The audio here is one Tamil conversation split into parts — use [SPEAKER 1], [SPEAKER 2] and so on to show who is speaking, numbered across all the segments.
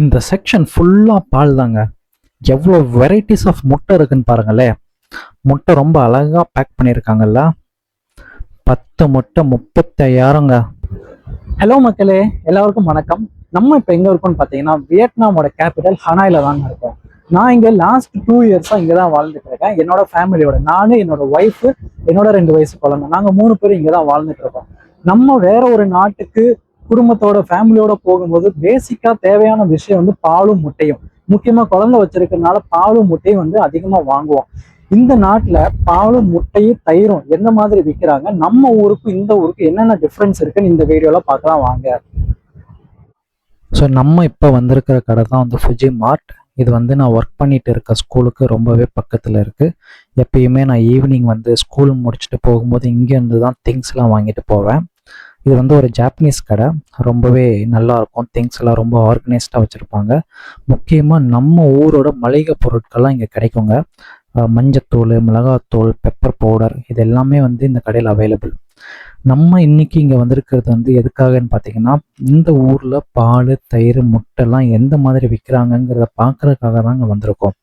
[SPEAKER 1] இந்த செக்ஷன் ஃபுல்லாக பால் தாங்க. எவ்வளோ வெரைட்டிஸ் ஆஃப் முட்டை இருக்குன்னு பாருங்களேன். முட்டை ரொம்ப அழகாக பேக் பண்ணியிருக்காங்கல்ல. 10 முட்டை 35,000ங்க. ஹலோ மக்களே, எல்லாருக்கும் வணக்கம். நம்ம இப்போ எங்கே இருக்கோம்னு பார்த்தீங்கன்னா வியட்நாமோட கேபிட்டல் ஹனாயில் தாங்க இருக்கோம். நான் இங்கே லாஸ்ட் 2 இயர்ஸாக இங்கே தான் வாழ்ந்துட்டு இருக்கேன். என்னோட ஃபேமிலியோட, நான், என்னோட ஒய்ஃபு, என்னோட 2 வயசு குழந்தை, நாங்கள் 3 பேரும் இங்கே தான் வாழ்ந்துட்டு இருக்கோம். நம்ம வேற ஒரு நாட்டுக்கு குடும்பத்தோட ஃபேமிலியோட போகும்போது பேசிக்கா தேவையான விஷயம் வந்து பாலும் முட்டையும். முக்கியமா குழந்தை வச்சிருக்கிறதுனால பாலும் முட்டையும் வந்து அதிகமா வாங்குவோம். இந்த நாட்டுல பாலும் முட்டையும் தயிரும் எந்த மாதிரி விற்கிறாங்க, நம்ம ஊருக்கும் இந்த ஊருக்கு என்னென்ன டிஃப்ரென்ஸ் இருக்குன்னு இந்த வீடியோல பார்க்கலாம் வாங்க. ஸோ நம்ம இப்போ வந்திருக்கிற கடை தான் வந்து ஃபுஜி மார்ட். இது வந்து நான் ஒர்க் பண்ணிட்டு இருக்க ஸ்கூலுக்கு ரொம்பவே பக்கத்தில் இருக்குது. எப்பயுமே நான் ஈவினிங் வந்து ஸ்கூல் முடிச்சுட்டு போகும்போது இங்கேருந்து தான் திங்ஸ்லாம் வாங்கிட்டு போவேன். இது வந்து ஒரு ஜாப்பனீஸ் கடை. ரொம்பவே நல்லா இருக்கும். திங்ஸ் எல்லாம் ரொம்ப ஆர்கனைஸ்டாக வச்சுருப்பாங்க. முக்கியமாக நம்ம ஊரோட மளிகை பொருட்கள்லாம் இங்கே கிடைக்குங்க. மஞ்சத்தூள், மிளகாத்தூள், பெப்பர் பவுடர், இது எல்லாமே வந்து இந்த கடையில் அவைலபிள். நம்ம இன்னைக்கு இங்கே வந்திருக்கிறது வந்து எதுக்காகன்னு பார்த்தீங்கன்னா, இந்த ஊரில் பால், தயிர், முட்டைலாம் எந்த மாதிரி விற்கிறாங்கங்கிறத பார்க்குறதுக்காக தான் இங்கே வந்திருக்கோம்.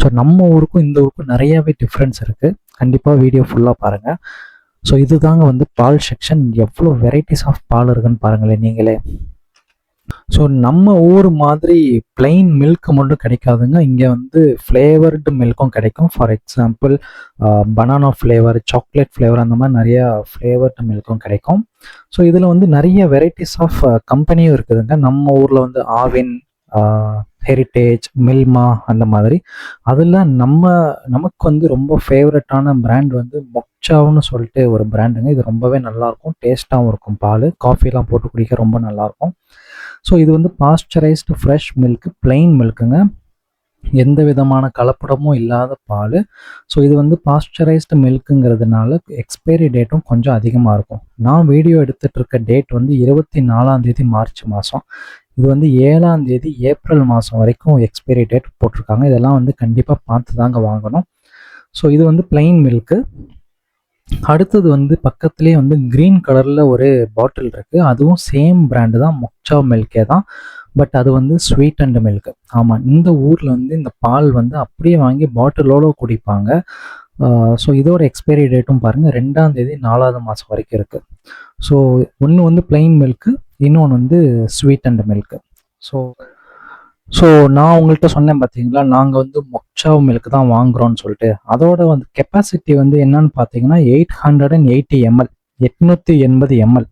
[SPEAKER 1] ஸோ நம்ம ஊருக்கும் இந்த ஊருக்கும் நிறையாவே டிஃப்ரென்ஸ் இருக்குது. கண்டிப்பாக வீடியோ ஃபுல்லாக பாருங்கள். ஸோ இதுதாங்க வந்து பால் செக்ஷன். எவ்வளோ வெரைட்டிஸ் ஆஃப் பால் இருக்குன்னு பாருங்களேன் நீங்களே. ஸோ நம்ம ஊர் மாதிரி பிளெயின் மில்க் மட்டும் கிடைக்காதுங்க. இங்கே வந்து ஃப்ளேவர்டு மில்க்கும் கிடைக்கும். For example banana flavour, chocolate flavour, அந்த மாதிரி நிறையா ஃப்ளேவர்டு மில்க்கும் கிடைக்கும். ஸோ இதில் வந்து நிறைய வெரைட்டிஸ் ஆஃப் கம்பெனியும் இருக்குதுங்க. நம்ம ஊரில் வந்து ஆவின், ஹெரிட்டேஜ், மில்மா, அந்த மாதிரி. அதில் நமக்கு வந்து ரொம்ப ஃபேவரட்டான பிராண்ட் வந்து மொக்சாவ்னு சொல்லிட்டு ஒரு பிராண்டுங்க. இது ரொம்பவே நல்லாயிருக்கும், டேஸ்ட்டாகவும் இருக்கும். பால், காஃபிலாம் போட்டு குடிக்க ரொம்ப நல்லாயிருக்கும். ஸோ இது வந்து பாஸ்டரைஸ்டு ஃப்ரெஷ் மில்க், பிளெயின் மில்க்குங்க. எந்த விதமான கலப்படமும் இல்லாத பால். ஸோ இது வந்து பாஸ்டரைஸ்டு மில்க்குங்கிறதுனால எக்ஸ்பைரி டேட்டும் கொஞ்சம் அதிகமாக இருக்கும். நான் வீடியோ எடுத்துகிட்டு இருக்க டேட் வந்து 24 மார்ச் மாதம். இது வந்து 7 ஏப்ரல் மாதம் வரைக்கும் எக்ஸ்பைரி டேட் போட்டிருக்காங்க. இதெல்லாம் வந்து கண்டிப்பாக பார்த்து தாங்க வாங்கணும். ஸோ இது வந்து பிளெயின் மில்க்கு. அடுத்தது வந்து பக்கத்துலேயே வந்து க்ரீன் கலரில் ஒரு பாட்டில் இருக்குது. அதுவும் சேம் பிராண்டு தான், மொக்சா மில்கே தான். பட் அது வந்து ஸ்வீட் அண்ட் மில்க். ஆமாம், இந்த ஊரில் வந்து இந்த பால் வந்து அப்படியே வாங்கி பாட்டிலோடு குடிப்பாங்க. ஸோ இதோட எக்ஸ்பைரி டேட்டும் பாருங்கள், 2 4 மாதம் வரைக்கும் இருக்குது. ஸோ ஒன்று வந்து பிளெயின் மில்க்கு, இன்னொன்று வந்து ஸ்வீட் அண்ட் மில்க்கு. ஸோ நான் உங்கள்கிட்ட சொன்னேன் பார்த்தீங்களா, நாங்கள் வந்து மொக்சாவ் மில்க் தான் வாங்குகிறோன்னு சொல்லிட்டு. அதோட வந்து கெப்பாசிட்டி வந்து என்னன்னு பார்த்தீங்கன்னா 880 ml, 880 ml.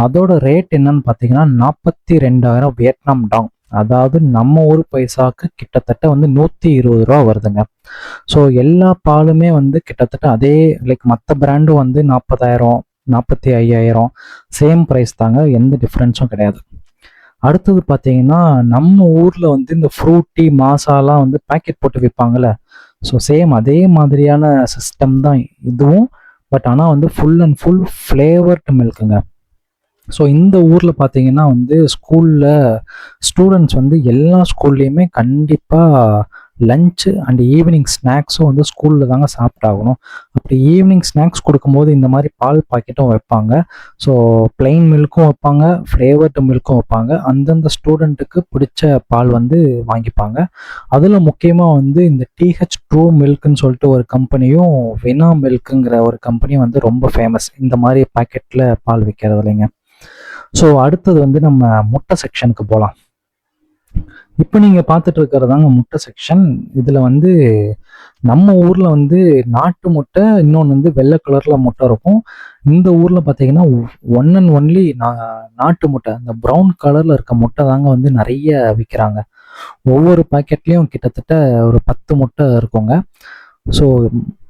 [SPEAKER 1] அதோட ரேட் என்னன்னு பார்த்தீங்கன்னா 42,000 வியட்நாம் டாங். அதாவது நம்ம ஊர் பைசாவுக்கு கிட்டத்தட்ட வந்து 120 ரூபா வருதுங்க. ஸோ எல்லா பாலுமே வந்து கிட்டத்தட்ட அதே, லைக் மற்ற பிராண்டும் வந்து 40,000, 45,000 சேம் ப்ரைஸ் தாங்க, எந்த டிஃப்ரென்ஸும் கிடையாது. அடுத்தது பார்த்தீங்கன்னா நம்ம ஊரில் வந்து இந்த ஃப்ரூட்டி, மாசாலாம் வந்து பேக்கெட் போட்டு விற்பாங்கள்ல. ஸோ சேம் அதே மாதிரியான சிஸ்டம் தான் இதுவும். பட் ஆனால் வந்து ஃபுல் அண்ட் ஃபுல் ஃப்ளேவர்டு மில்க்குங்க. ஸோ இந்த ஊரில் பார்த்தீங்கன்னா வந்து ஸ்கூலில் ஸ்டூடெண்ட்ஸ் வந்து எல்லா ஸ்கூல்லேயுமே கண்டிப்பாக லஞ்சு அண்ட் ஈவினிங் ஸ்நாக்ஸும் வந்து ஸ்கூலில் தாங்க சாப்பிட்டாகணும். அப்படி ஈவினிங் ஸ்நாக்ஸ் கொடுக்கும்போது இந்த மாதிரி பால் பாக்கெட்டும் வைப்பாங்க. ஸோ பிளெயின் மில்க்கும் வைப்பாங்க, ஃப்ளேவர்டு மில்க்கும் வைப்பாங்க. அந்தந்த ஸ்டூடெண்ட்டுக்கு பிடிச்ச பால் வந்து வாங்கிப்பாங்க. அதில் முக்கியமாக வந்து இந்த டிஹெச் ட்ரூ மில்க்குன்னு சொல்லிட்டு ஒரு கம்பெனியும், வினா மில்க்குங்கிற ஒரு கம்பெனியும் வந்து ரொம்ப ஃபேமஸ் இந்த மாதிரி பாக்கெட்டில் பால் விற்கிறது இல்லைங்க. ஸோ அடுத்தது வந்து நம்ம முட்டை செக்ஷனுக்கு போகலாம். இப்போ நீங்கள் பார்த்துட்டு இருக்கிறதாங்க முட்டை செக்ஷன். இதில் வந்து நம்ம ஊரில் வந்து நாட்டு முட்டை, இன்னொன்று வந்து வெள்ளை கலரில் முட்டை இருக்கும். இந்த ஊரில் பார்த்தீங்கன்னா ஒன் அண்ட் ஒன்லி நாட்டு முட்டை, அந்த ப்ரௌன் கலரில் இருக்க முட்டை தாங்க வந்து நிறைய விற்கிறாங்க. ஒவ்வொரு பாக்கெட்லேயும் கிட்டத்தட்ட ஒரு 10 முட்டை இருக்குங்க. ஸோ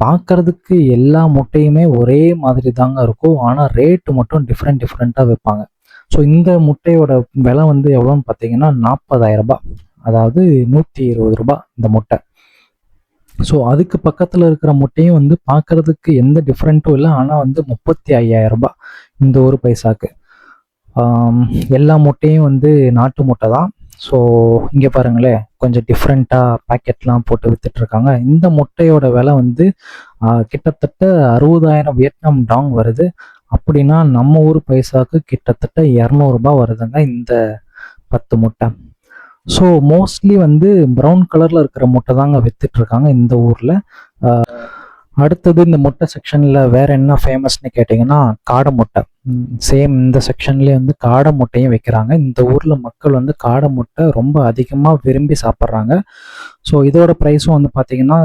[SPEAKER 1] பார்க்கறதுக்கு எல்லா முட்டையுமே ஒரே மாதிரி தாங்க இருக்கும். ஆனால் ரேட்டு மட்டும் டிஃப்ரெண்ட்டாக வைப்பாங்க. ஸோ இந்த முட்டையோட விலை வந்து எவ்வளோன்னு பார்த்தீங்கன்னா 40,000 ரூபாய், அதாவது 120 ரூபாய் இந்த முட்டை. ஸோ அதுக்கு பக்கத்தில் இருக்கிற முட்டையும் வந்து பார்க்கறதுக்கு எந்த டிஃப்ரெண்ட்டும் இல்லை. ஆனால் வந்து 35,000 ரூபாய் இந்த ஒரு பைசாக்கு. எல்லா முட்டையும் வந்து நாட்டு முட்டை தான். ஸோ இங்கே பாருங்களேன், கொஞ்சம் டிஃப்ரெண்ட்டாக பேக்கெட்லாம் போட்டு விற்றுட்ருக்காங்க. இந்த முட்டையோட விலை வந்து கிட்டத்தட்ட 60,000 வியட்நாம் டாங் வருது. அப்படின்னா நம்ம ஊர் பைசாவுக்கு கிட்டத்தட்ட 200 ரூபாய் வருதுங்க இந்த 10 முட்டை. ஸோ மோஸ்ட்லி வந்து ப்ரௌன் கலரில் இருக்கிற முட்டை தாங்க வித்துட்ருக்காங்க இந்த ஊரில். அடுத்தது இந்த முட்டை செக்ஷனில் வேறு என்ன ஃபேமஸ்னு கேட்டிங்கன்னா காடை முட்டை. சேம் இந்த செக்ஷன்லேயே வந்து காடை முட்டையும் வைக்கிறாங்க. இந்த ஊரில் மக்கள் வந்து காடை முட்டை ரொம்ப அதிகமாக விரும்பி சாப்பிட்றாங்க. ஸோ இதோட ப்ரைஸும் வந்து பார்த்திங்கன்னா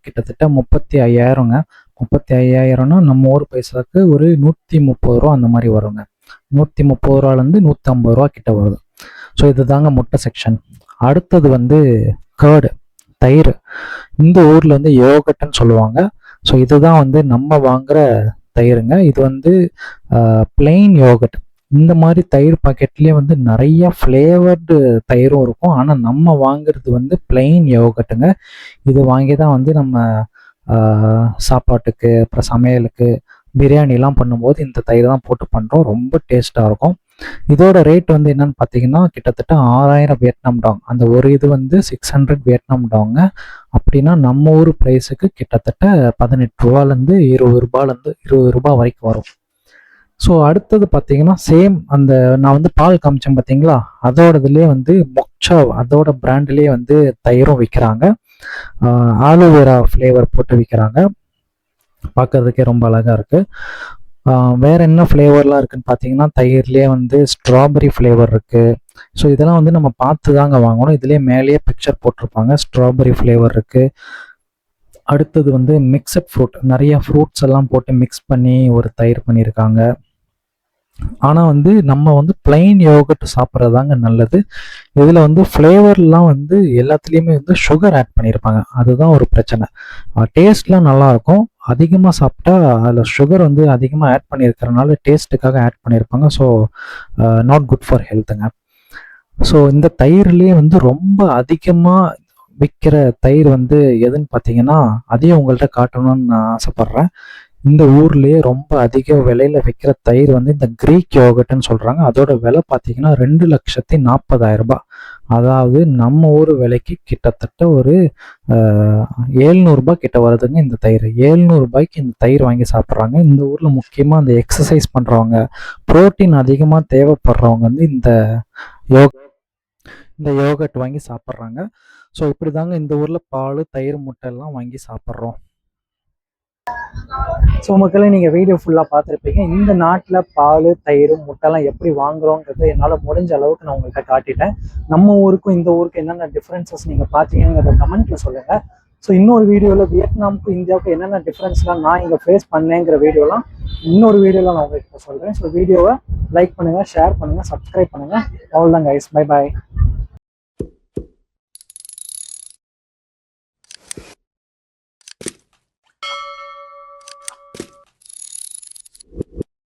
[SPEAKER 1] கிட்டத்தட்ட 35,000ங்க. 35,000னா நம்ம ஊர் பைசாவுக்கு ஒரு 130 ரூபா அந்த மாதிரி வருங்க. 130 ரூபாலேருந்து 150 ரூபா கிட்ட வருது. ஸோ இது தாங்க முட்டை செக்ஷன். அடுத்தது வந்து கேர்டு, தயிர். இந்த ஊரில் வந்து யோகட்டுன்னு சொல்லுவாங்க. ஸோ இதுதான் வந்து நம்ம வாங்குகிற தயிருங்க. இது வந்து பிளெயின் யோகட். இந்த மாதிரி தயிர் பாக்கெட்லேயே வந்து நிறைய ஃப்ளேவர்டு தயிரும் இருக்கும். ஆனால் நம்ம வாங்குறது வந்து பிளெயின் யோகட்டுங்க. இது வாங்கி தான் வந்து நம்ம சாப்பாட்டுக்கு, அப்புறம் சமையலுக்கு, பிரியாணிலாம் பண்ணும்போது இந்த தயிர் தான் போட்டு பண்ணுறோம். ரொம்ப டேஸ்ட்டாக இருக்கும். இதோட ரேட் வந்து என்னன்னு பார்த்தீங்கன்னா கிட்டத்தட்ட 6,000 வியட்நாம் டாங். அந்த ஒரு இது வந்து 600 வியட்நாம் டாங்க. அப்படின்னா நம்ம ஊர் ப்ரைஸுக்கு கிட்டத்தட்ட 18 ரூபாலேருந்து 20 ரூபா வரைக்கும் வரும். ஸோ அடுத்தது பார்த்தீங்கன்னா சேம் அந்த நான் வந்து பால் காமிச்சேன் பார்த்தீங்களா, அதோட இதுலேயே வந்து மொக்சா அதோட பிராண்ட்லேயே வந்து தயிரும் விற்கிறாங்க. ஆலோவேரா ஃப்ளேவர் போட்டு விற்கிறாங்க. பார்க்கறதுக்கே ரொம்ப அழகாக இருக்குது. வேறு என்ன ஃப்ளேவர்லாம் இருக்குதுன்னு பார்த்தீங்கன்னா தயிர்லேயே வந்து ஸ்ட்ராபெரி ஃப்ளேவர் இருக்குது. ஸோ இதெல்லாம் வந்து நம்ம பார்த்து தாங்க வாங்கணும். இதுலேயே மேலேயே பிக்சர் போட்டிருப்பாங்க. ஸ்ட்ராபெரி ஃப்ளேவர் இருக்குது. அடுத்தது வந்து மிக்சட் ஃப்ரூட், நிறைய ஃப்ரூட்ஸ் எல்லாம் போட்டு மிக்ஸ் பண்ணி ஒரு தயிர் பண்ணியிருக்காங்க. ஆனால் வந்து நம்ம வந்து பிளெயின் யோகட் சாப்பிட்றதாங்க நல்லது. இதில் வந்து ஃப்ளேவர்லாம் வந்து எல்லாத்துலேயுமே வந்து சுகர் ஆட் பண்ணியிருப்பாங்க. அதுதான் ஒரு பிரச்சனை. டேஸ்ட்லாம் நல்லாயிருக்கும். அதிகமாக சாப்பிட்டா அதில் சுகர் வந்து அதிகமாக ஆட் பண்ணியிருக்கிறனால டேஸ்ட்டுக்காக ஆட் பண்ணியிருப்பாங்க. ஸோ நாட் குட் ஃபார் ஹெல்த்துங்க. ஸோ இந்த தயிர்லேயே வந்து ரொம்ப அதிகமாக விற்கிற தயிர் வந்து எதுன்னு பார்த்தீங்கன்னா அதையும் உங்கள்கிட்ட காட்டணும்னு நான் ஆசைப்பட்றேன். இந்த ஊர்லேயே ரொம்ப அதிக விலையில் விற்கிற தயிர் வந்து இந்த க்ரீக் யோகட்டுன்னு சொல்கிறாங்க. அதோட விலை பார்த்தீங்கன்னா 2,40,000 ரூபாய். அதாவது நம்ம ஊர் விலைக்கு கிட்டத்தட்ட ஒரு 700 ரூபாய் கிட்ட வருதுங்க இந்த தயிர். 700 ரூபாய்க்கு இந்த தயிர் வாங்கி சாப்பிட்றாங்க. இந்த ஊரில் முக்கியமாக இந்த எக்ஸசைஸ் பண்ணுறவங்க, ப்ரோட்டீன் அதிகமாக தேவைப்படுறவங்க வந்து இந்த யோகட் வாங்கி சாப்பிட்றாங்க. ஸோ இப்படி தாங்க இந்த ஊரில் பால், தயிர், முட்டை எல்லாம் வாங்கி சாப்பிட்றோம். ஸோ மக்களே, நீங்கள் வீடியோ ஃபுல்லாக பார்த்துருப்பீங்க. இந்த நாட்டில் பால், தயிர், முட்டைலாம் எப்படி வாங்குறோங்கிறது என்னால் முடிஞ்ச அளவுக்கு நான் உங்கள்கிட்ட காட்டிட்டேன். நம்ம ஊருக்கும் இந்த ஊருக்கும் என்னென்ன டிஃப்ரென்சஸ் நீங்கள் பார்த்தீங்கிறத கமெண்ட்டில் சொல்லுங்கள். ஸோ இன்னொரு வீடியோவில் வியட்நாமுக்கும் இந்தியாவுக்கும் என்னென்ன டிஃப்ரென்ஸ்லாம் நான் இங்கே ஃபேஸ் பண்ணேங்கிற வீடியோலாம் இன்னொரு வீடியோவில் நான் உங்களுக்கு சொல்கிறேன். ஸோ வீடியோவை லைக் பண்ணுங்கள், ஷேர் பண்ணுங்கள், சப்ஸ்கிரைப் பண்ணுங்கள். அவ்வளோதான் கைஸ். Bye bye.